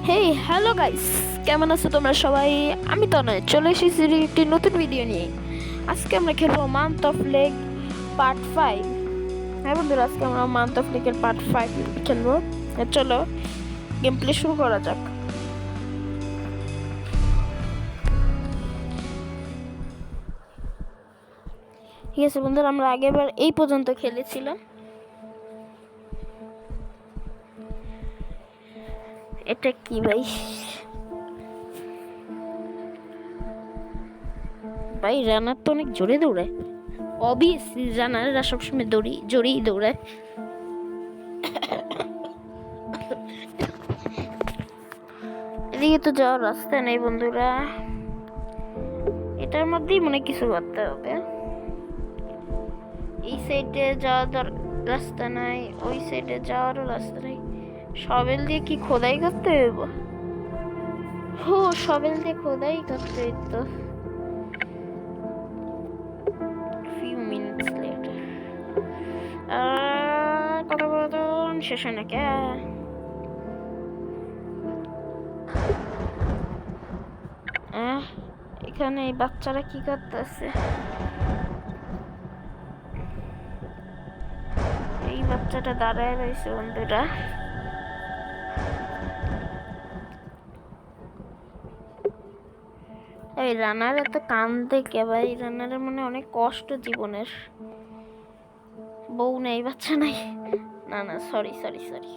Hey hello guys, কেমন আছো তোমরা সবাই? আমি তো নয় চলে এসেছি একটি নতুন ভিডিও নিয়ে। আজকে আমরা খেলবো মান্থ অফ লেক পার্ট 5। হ্যাঁ বন্ধুরা, আজকে আমরা মান্থ অফ লেকের পার্ট 5 খেলবো। চলো গেম প্লে শুরু করা যাক। ঠিক আছে বন্ধুরা, আমরা আগেরবার এই পর্যন্ত খেলেছিলাম। এটা কি ভাই? ভাই রানার তো অনেক জোরে দৌড়ায়। অবভিয়াসলি রানাররা সবসময় জোরেই দৌড়ায়। এদিকে তো যাওয়ার রাস্তা নেই বন্ধুরা, এটার মধ্যেই মনে কিছু করতে হবে। এই সাইডে যাওয়ার রাস্তা নাই, ওই সাইডে যাওয়ারও রাস্তা নাই। শবেল দিয়ে কি খোদাই করতে হইব? হো, শবেল দিয়ে খোদাই করতে হইতো। few minutes later কথা বলতো শেষ হয় না কে? এখানে এই বাচ্চারা কি করতেছে? এই বাচ্চাটা দাঁড়ায় রয়েছে বন্ধুরা। এই রানার এত কান্দে কে ভাই? রানারের মনে অনেক কষ্ট জীবনের। বউ নেই, বাচ্চা নাই। না না, সরি সরি সরি।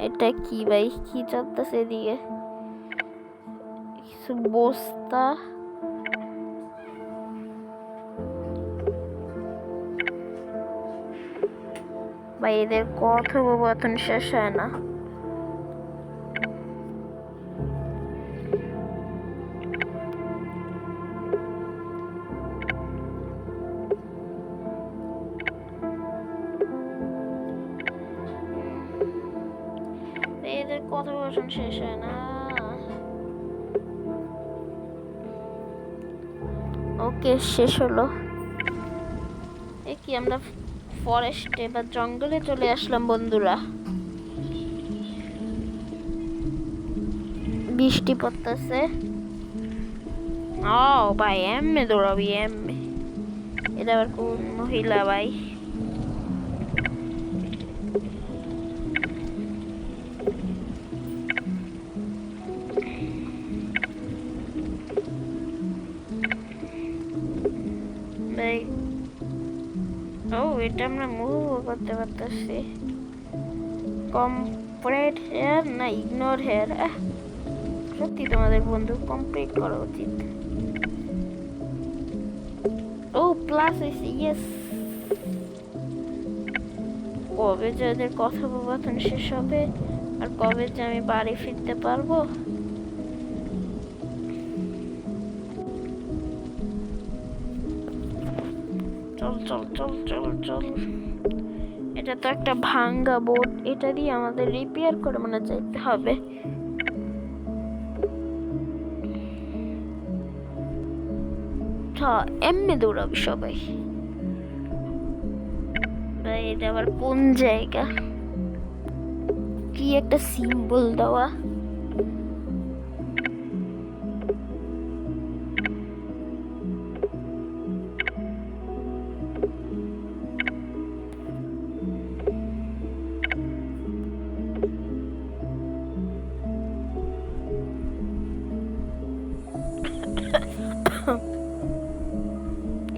এটা কি ভাই? কি চলতেছে এদিকে? কিছু বস্তা। ভাই এদের কথোপকথন শেষ হয় না। এদের কথোপকথন শেষ হয় না। ওকে, শেষ হলো। এ কি, আমরা ফরেস্টে বা জঙ্গলে চলে আসলাম বন্ধুরা। বৃষ্টি পড়তেছে। ও ভাই, এমনি দৌড়াবি এমনি? এটা আবার কোন মহিলা ভাই? ভাই ও, এটা আমরা মুভ করতে পারতেছি। কমপ্লিট হেয়ার না ইগনোর হেয়ার? সত্যি তোমাদের বন্ধু কমপ্লিট করা উচিত। ও প্লাস হয়েছে, ইয়েস। কবে যে ওদের কথোপকথন শেষ হবে আর কবে যে আমি বাড়ি ফিরতে পারবো। চল চল চল চল চল। এটা তো একটা ভাঙ্গা বোট, এটা দিয়ে আমাদের রিপেয়ার করে মনে যাইতে হবে। এমনি দৌড়াবি সবাই। এটা আবার কোন জায়গা? কি একটা সিম্বল দেওয়া।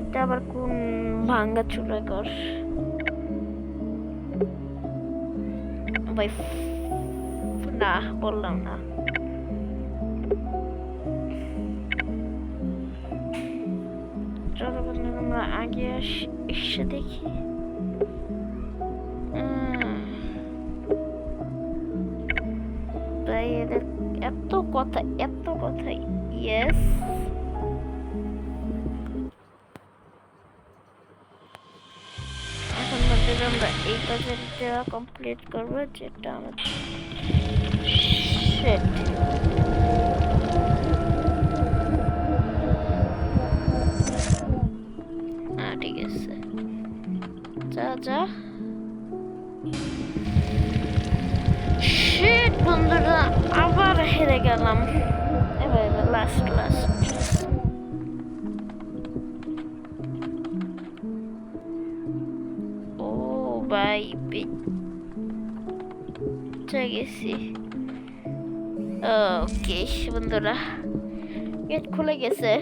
এটা আবার কোন ভাঙ্গা চুরা ঘর? ভাই না, বললাম না। যতক্ষণ আমরা আগে এসে দেখি। তাই এদের এত কথা, এত কথা। ইয়েস, এখন মধ্যে আমরা এই কাজটা কমপ্লিট করবো, যেটা আমাদের সেট। ঠিক আছে। যা যা। শিট বন্ধুরা, আবার হেরে গেলাম। এবার লাস্ট ও ভাই, বেঁচে গেছি। ওকে বন্ধুরা, গেট খুলে গেছে,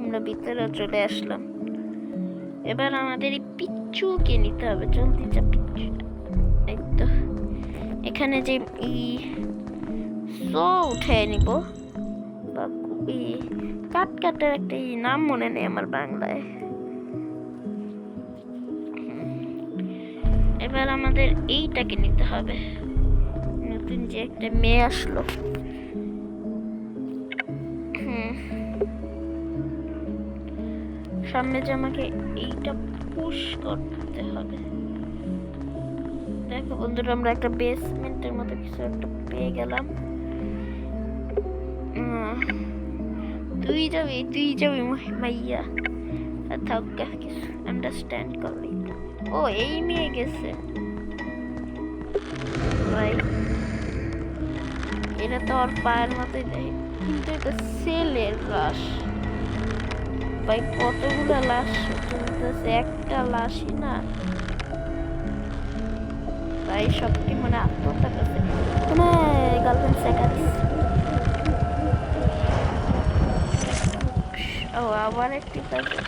আমরা ভিতরে চলে আসলাম। এবার আমাদের এই পিচ্চুকে নিতে হবে। জলদি যা পিচ্চু। এই তো এখানে যে উঠে নিব। কাটের একটা নাম মনে নেই আমার বাংলায়। এবার আমাদের এইটাকে নিতে হবে। নতুন যে একটা মেয়ে আসলো, সামনে যে আমাকে এইটা পুশ করতে হবে। দেখো বন্ধুরা, আমরা একটা বেসমেন্টের মতো কিছু একটা পেয়ে গেলাম। তুই যাবি মাইয়া, থাকা কিছু আন্ডারস্ট্যান্ড করলি। ও এই মেয়ে গেছে ভাই, এটা তো ওর পায়ের মতোই দেয়, কিন্তু এটা সেলের লাশ ভাই। কতগুলো লাশ চলতেছে, একটা লাশই না ভাই। সব কি মানে আত্মহত্যা করছে, মানে গার্লফ্রেন্ড সেকারিস। ও আবার একটি কাছে।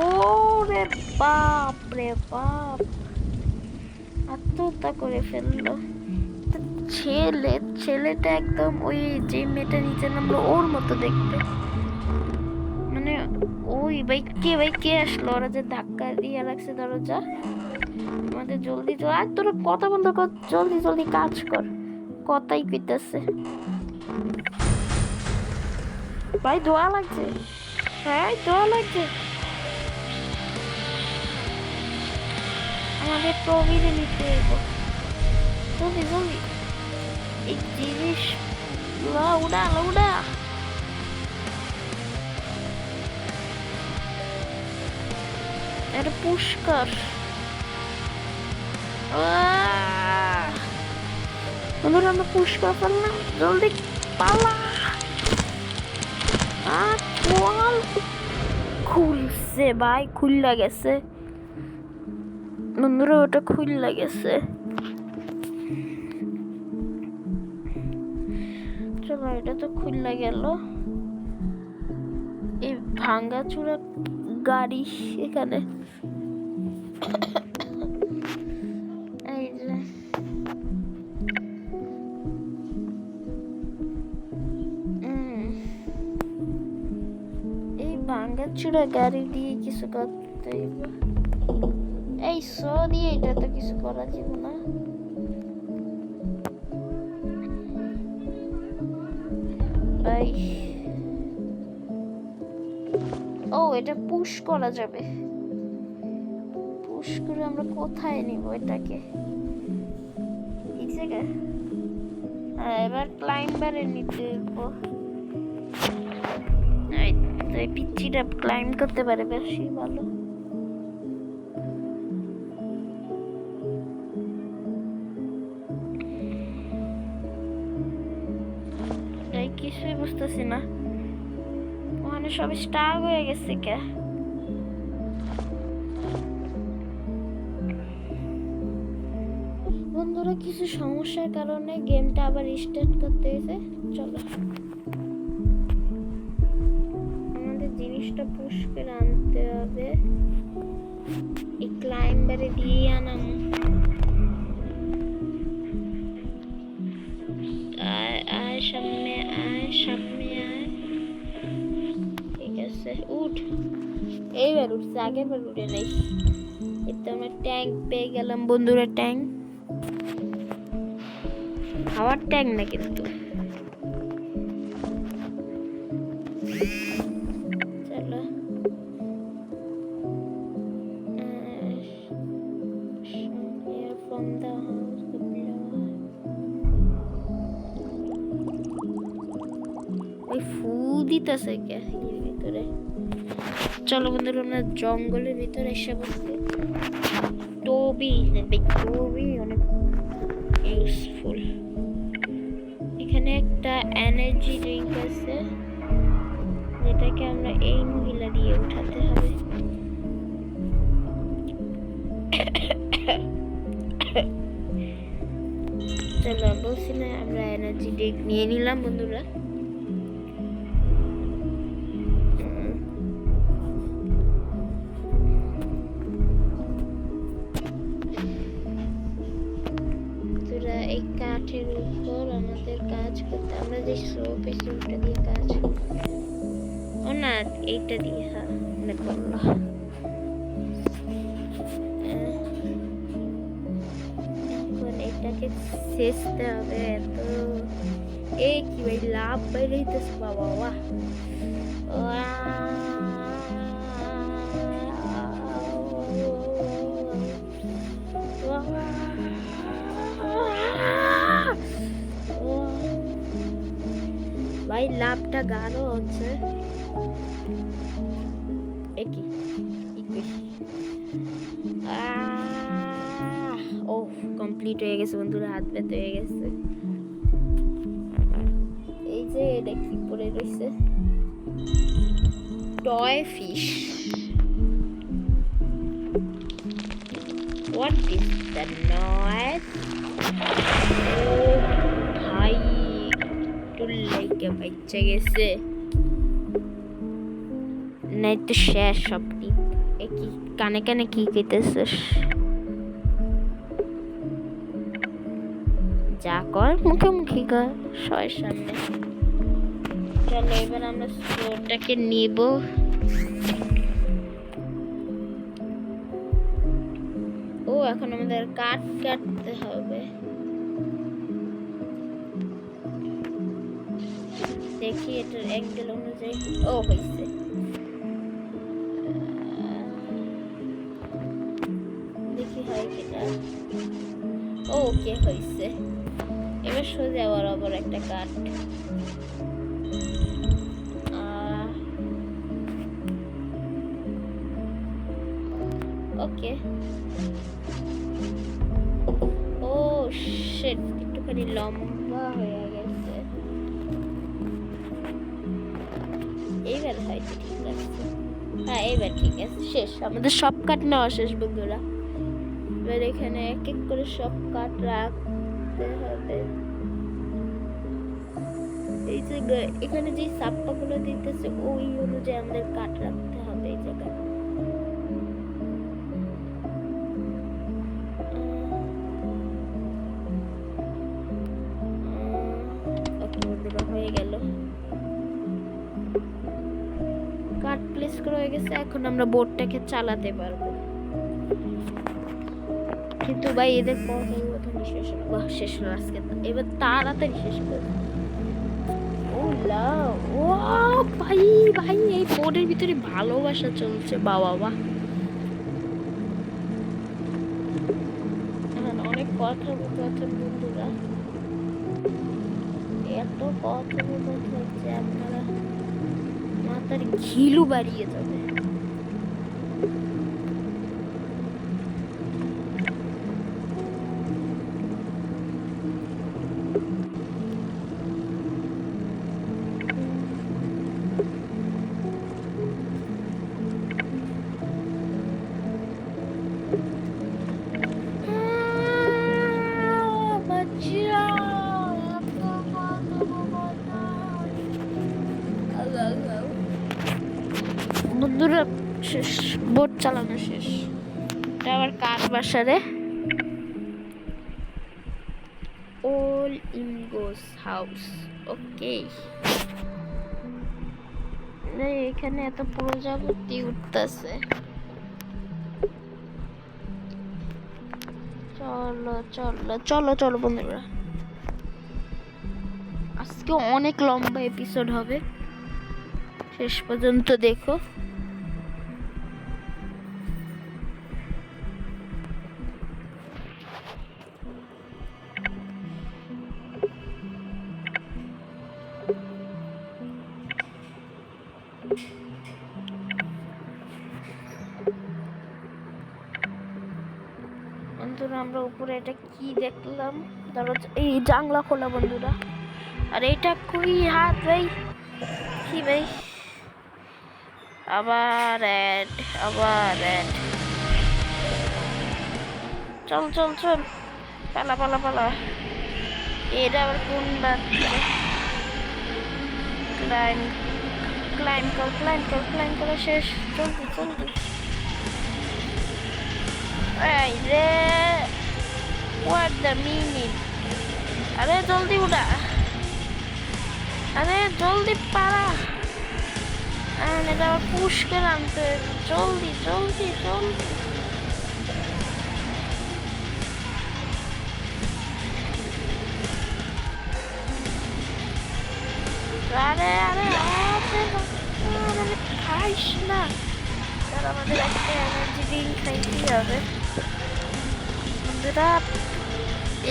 ওরে বাপ রে বাপ, আত্মহত্যা করে ফেললো। ছেলেটা একদম ওই যে মেয়েটা নিচে নামলো ওর মতো দেখতে। মানে ওই ভাই কে আসলো? ওরা যে ধাক্কা দিয়ে রাখছে দরজা। আমাদের জলদি আর তোরা কথা বন্ধ কর, জলদি কাজ কর। কথাই কইতাছে ভাই, দোয়া লাগছে। হ্যাঁ দোয়া লাগছে। আমাদের প্রবীরে নিতে এগো, জলদি এই জিনিস উড়া। এটা পুষ্কর। আমরা পুষ্কর ফেললাম, জলদি পালা। খুলছে ভাই, খুললা গেছে বন্ধুরা, ওটা খুললা গেছে। চলো, এটা তো খুললা গেল। এই ভাঙ্গা চূড়া গাড়ি এখানে। এই যে এই ভাঙ্গা চূড়া গাড়ি দিয়ে কিছু করতে হইব। এই দিয়ে এটা তো কিছু করা যাবে না ভাই। ও এটা পুশ করা যাবে। পুশ করে আমরা কোথায় নিব এটাকে? ঠিক আছে, এবার ক্লাইম্বারে নিতে এই পিচ্চিটা ক্লাইম্ব করতে পারে, বেশি ভালো। কিছুই বুঝতেছি না, ওখানে সব স্টাক হয়ে গেছে কে? বন্ধুরা, কিছু সমস্যার কারণে গেমটা আবার রিস্টার্ট করতে হয়েছে। চলো আমাদের জিনিসটা পুশ করে আনতে হবে। এই ক্লাইম্বারে দিয়ে আনাম। সামনে আয়। ঠিক আছে, উঠ। এইবার উঠছে, আগের বার উঠে নাই। এতে আমরা ট্যাঙ্ক পেয়ে গেলাম বন্ধুরা। ট্যাঙ্ক, খাওয়ার ট্যাঙ্ক না কিন্তু। চলো from the house ওই ফু দিতেছে কে এর ভিতরে। চলো বন্ধুরা আমরা জঙ্গলের ভিতরে এসে বসছি। টবি অনেক ইউজফুল। এখানে একটা এনার্জি ড্রিঙ্ক আছে যেটাকে আমরা এই মহিলা দিয়ে উঠাতে হবে। চলো বলছি না, আমরা এনার্জি ড্রিঙ্ক নিয়ে নিলাম বন্ধুরা। এই কাঠের উপর আমাদের কাজ করতে, আমরা যে স্লো পেছি ওটা দিয়ে কাজ ও না এইটা দিয়ে। হ্যাঁ মনে করলো। এখন এটাকে শেষতে হবে। এত এই কি ভাই লাভ বাইরে হইতেছে বাবা। বাহ ভাই লাভটা গাঢ় হচ্ছে। একই ও কমপ্লিট হয়ে গেছে বন্ধুরা, হাত ব্যথা হয়ে গেছে। এই যে এটা কি পড়ে রয়েছে, toy fish. What is the noise? Oh ভাই একটু লাইকে বাচ্চা গেছে নাই তো শেষ সব। কি কানে কানে কি কইতেছিস? যা কর মুখে মুখে কর সবার সামনে। চলো এবার আমরা স্টোরটাকে নিব। ও এখন আমাদের কাট কাটতে হবে। দেখি এটার অ্যাঙ্গেল অনুযায়ী। ও হয়েছে, দেখি হয় কিনা। ওকে হয়েছে। এবার সোজা বরাবর একটা কাট। ওকে ও শিট, একটুখানি লম্বা হয়ে গেছে। এইবার হয়তো ঠিক আছে। হ্যাঁ এবার ঠিক আছে, শেষ। আমাদের সব কাট নেওয়া শেষ বন্ধুরা। এবার এখানে এক এক করে সব কাট রাখতে হবে। এই যে এখানে যে সাপ্পাগুলো দিতেছে ওই অনুযায়ী আমাদের কাট রাখতে হবে এই জায়গায়। হয়ে গেল, কাট প্লেস করা হয়ে গেছে। এখন আমরা বোর্ডটাকে চালাতে পারবো। কিন্তু ভাই এদের কথা শেষ হলো। বাহ শেষ হলো আজকে। এবার তাড়াতাড়ি শেষ করবো। ও লাভ, ও ভাই ভাই এই বোর্ডের ভিতরে ভালোবাসা চলছে। বাবা বাহ, অনেক কথা বলতে আছেন বন্ধুরা। এত কথা বলতে হচ্ছে আপনারা মাথার ঘিলু বাড়িয়ে যাবে। বন্ধুরা শেষ, বোট চালানো শেষ। এটা আবার কার বাসারে? ওল ইনগোস হাউস। ওকে, এখানে এত প্রজাপতি উঠতেছে। চলো চলো চলো চলো বন্ধুরা, আজকে অনেক লম্বা এপিসোড হবে, শেষ পর্যন্ত দেখো। বন্ধুরা আমরা উপরে এটা কি দেখলাম, দরজা, এই জানলা খোলা বন্ধুরা। আর এটা কই হাত ভাই, কি ভাই, আবার অ্যাড, আবার অ্যাড। চল চল চল, পালা পালা পালা। এটা আবার কোন বাচ্চা? ক্লাইম ক্লাইম কর, ক্লাইম কর, ক্লাইম করা শেষ। জলদি জলদি, এই রে, হোয়াট দ্য মিনিং। আরে জলদি উঠা, আরে জলদি পারা। এটা আবার পুশ করে আনতে, জলদি জলদি জলদি। আরে আরে আরে খাইস না, তার আমাদের একটা এনার্জি ড্রিঙ্ক খাইতেই হবে বন্ধুরা।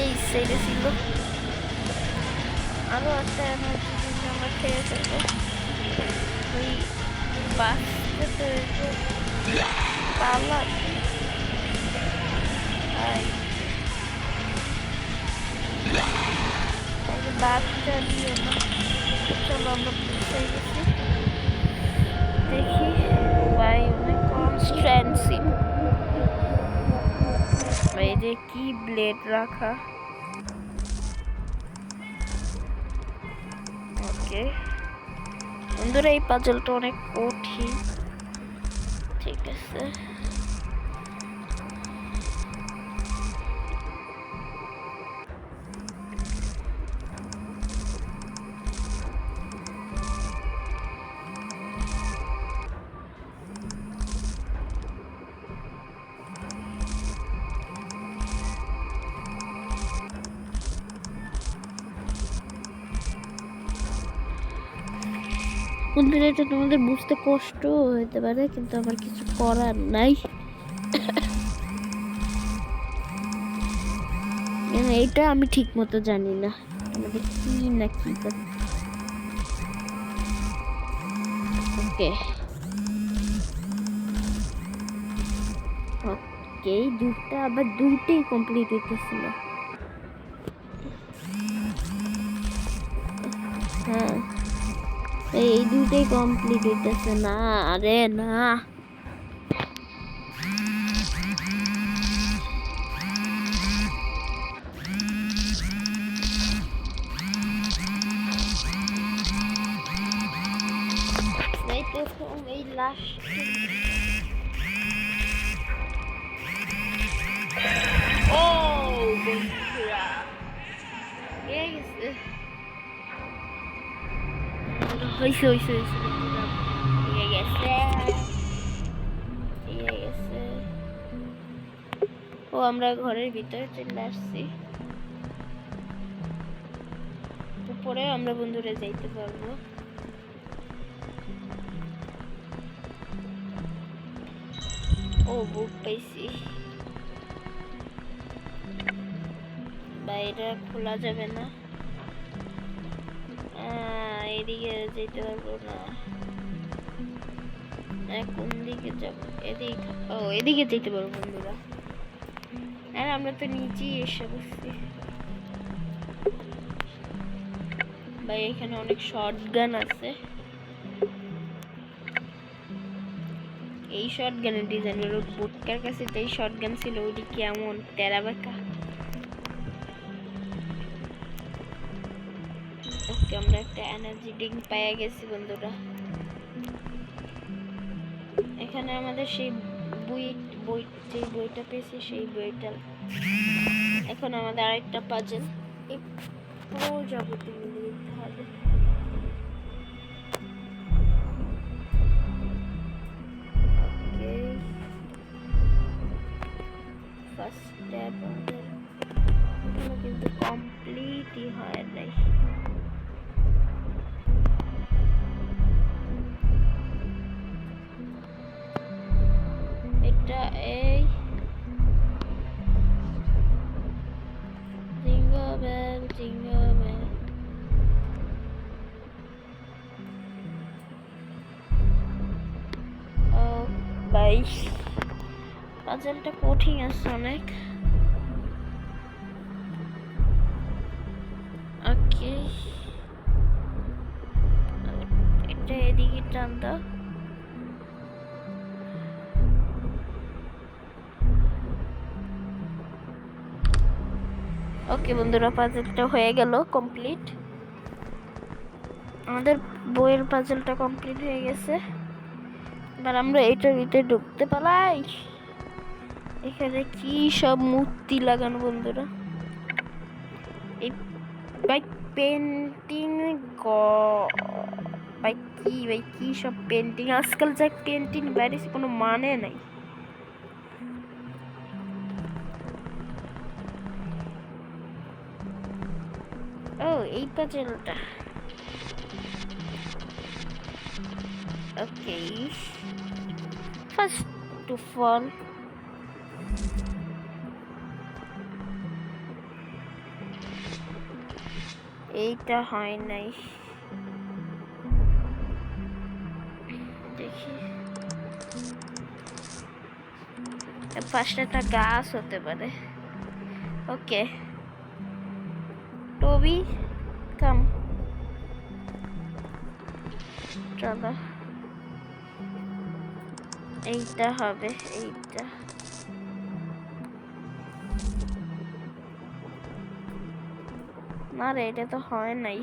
এই সাইডে ছিল আরো একটা এনার্জি ড্রিঙ্ক, আমরা খেয়ে ফেলবো। ওই বাচ্চাতে পালা বাচ্চা দিয়ে না। চলো আমরা পৌঁছে গেছি, দেখি ভাই অনেক কনস্ট্যান্সি। এই যে কি ব্লেড রাখা, ওকে বন্ধুরা এই পাজলটা অনেক কঠিন, ঠিক আছে। বন্ধুরা এটা তোমাদের বুঝতে কষ্ট হতে পারে, কিন্তু আমার কিছু করার নাই। এটা আমি ঠিক মতো জানি না আমাদের কি না কি করে। ওকে ওকে, দুটা আবার দুটেই কমপ্লিট হইতেছিল। হ্যাঁ এই দুটোই কমপ্লিট হইতেছে না, আরে না। এই প্রথম এই লাস্ট, ও বন্ধুরা হইছে হইছে হইছে, ঠিক আছে ঠিক আছে। ও আমরা ঘরের ভিতরে চলে আসছি, উপরে আমরা বন্ধুরা যাইতে পারবো। ও বুক পাইছি, বাইরে খোলা যাবে না, এদিকে যেতে পারবো না। কোন দিকে যাব? এদিকে, ও এদিকে যেতে পারবো বন্ধুরা। আর আমরা তো নিচেই এসে বসছি ভাই, এখানে অনেক শর্টগান আছে। এই শর্টগানের ডিজাইন হলো বুটকার কাছে তো এই শর্টগান ছিল, ওইটি কেমন তেরা বেকা। ওকে আমরা একটা এনার্জি ড্রিঙ্ক পেয়ে গেছি বন্ধুরা। এখানে আমাদের সেই যে বইটা পেয়েছি সেই বইটা, এখন আমাদের আরেকটা পাজল এই প্রজাপতি মিলিয়ে দিতে হবে। ওকে ফার্স্ট স্টেপ আমাদের এটা এই জিঙ্গল বেল জিঙ্গল বেল। ও ভাই, পাজলটা কঠিন আছে অনেক। ওকে, এটা এদিকে টান দাও। ওকে বন্ধুরা, পাজলটা হয়ে গেল কমপ্লিট। আমাদের বইয়ের পাজলটা কমপ্লিট হয়ে গেছে। এবার আমরা এটার ভিতরে ঢুকতে পালাই। এখানে কি সব মূর্তি লাগানো বন্ধুরা, এই ভাই পেন্টিং ভাই কি সব পেন্টিং, আজকাল যা পেন্টিং বাইরেছে কোনো মানে নাই। ও এই পাজলটা, ওকে। ফার্স্ট অফ অল এইটা হয় নাই, দেখি ফার্স্ট একটা গাছ হতে পারে। ওকে টবি কাম, চলো এইটা হবে। এইটা না রে, এটা তো হয় নাই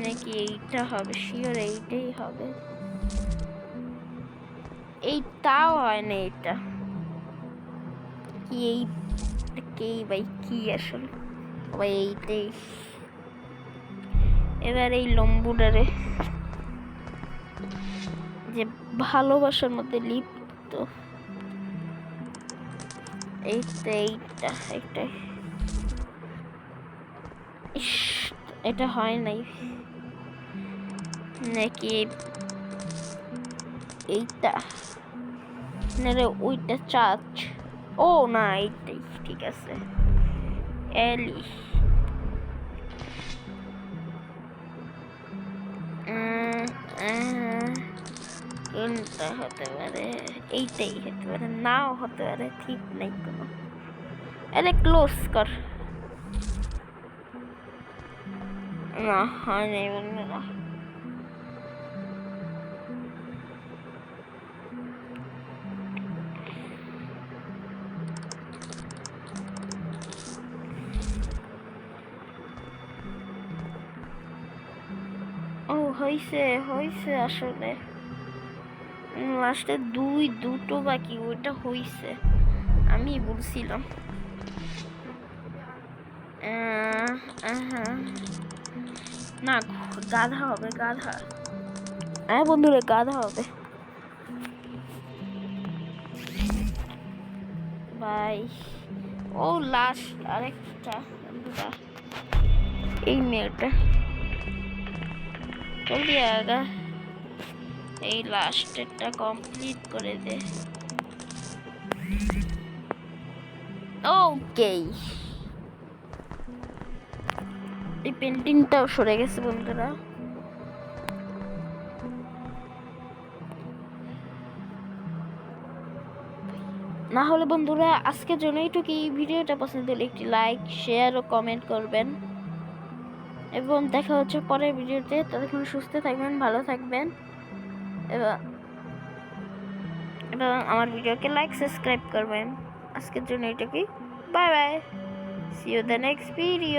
নাকি? এইটা হবে শিওর, এইটাই হবে। এইটাও হয় না, এটা কি? এই ভাই কি আসলে ভাই এইটাই। এবার এই লম্বুটারে যে ভালোবাসার মধ্যে লিপ্ত, এইটাই এটা হয় নাই নাকি? এইটা নারে ওইটা চাচ। ও না, এইটাই ঠিক আছে। এলি কোনটা হতে পারে? এইটাই হতে পারে, নাও হতে পারে, ঠিক নাই কোনো। আরে ক্লোজ কর। না হয় নাই বন্ধুরা। ও হয়েছে আসলে লাস্টে দুটো বাকি, ওইটা হয়েছে, আমি বলছিলাম। না গাধা হবে, গাধা। হ্যাঁ বন্ধুরা, গাধা হবে ভাই। ও লাস্ট আরেকটা বন্ধুরা, এই মেয়েটা জলদি আগা, এই লাস্টেরটা কমপ্লিট করে দে। ওকে, এই পেন্টিংটাও সরে গেছে বন্ধুরা। না হলে বন্ধুরা আজকের জন্য এইটুকু। এই ভিডিওটা পছন্দ হলে একটি লাইক, শেয়ার ও কমেন্ট করবেন, এবং দেখা হচ্ছে পরের ভিডিওতে। ততক্ষণ সুস্থ থাকবেন, ভালো থাকবেন, এবং আমার ভিডিওকে লাইক সাবস্ক্রাইব করবেন। আজকের জন্য এইটুকুই। Bye bye, see you the next video.